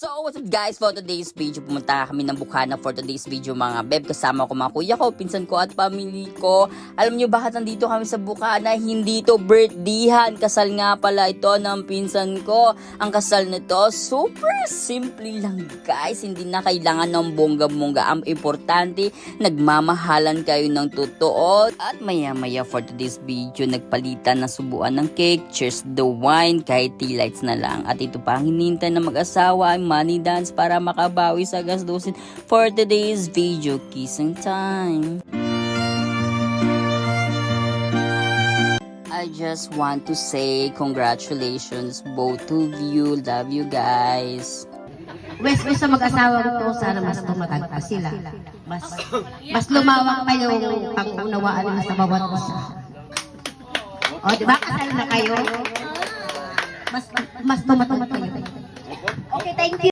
So, what's up guys? For today's video, pumunta kami ng Bukana for today's video mga beb. Kasama ko mga kuya ko, pinsan ko at pamilya ko. Alam nyo bakit nandito kami sa Bukana? Hindi to birthdayhan. Kasal nga pala ito ng pinsan ko. Ang kasal nito, super simple lang guys. Hindi na kailangan ng bongga-bongga. Ang importante, nagmamahalan kayo ng totoo. At maya-maya for today's video, nagpalitan na subuan ng cake. Cheers the wine, kahit tea lights na lang. At ito pa ang hinihintay ng mag-asawa, money dance para makabawi sa gastusin for today's video. Kissing time. I just want to say congratulations both of you. Love you guys. Wish ko sa mag-asawa ko, sana mas tumatag pa sila. Mas lumawak pa yung pag-unawaan nila sa bawat isa. O, di ba? Kasal na kayo? Mas tumatag pa yun. Okay, thank you.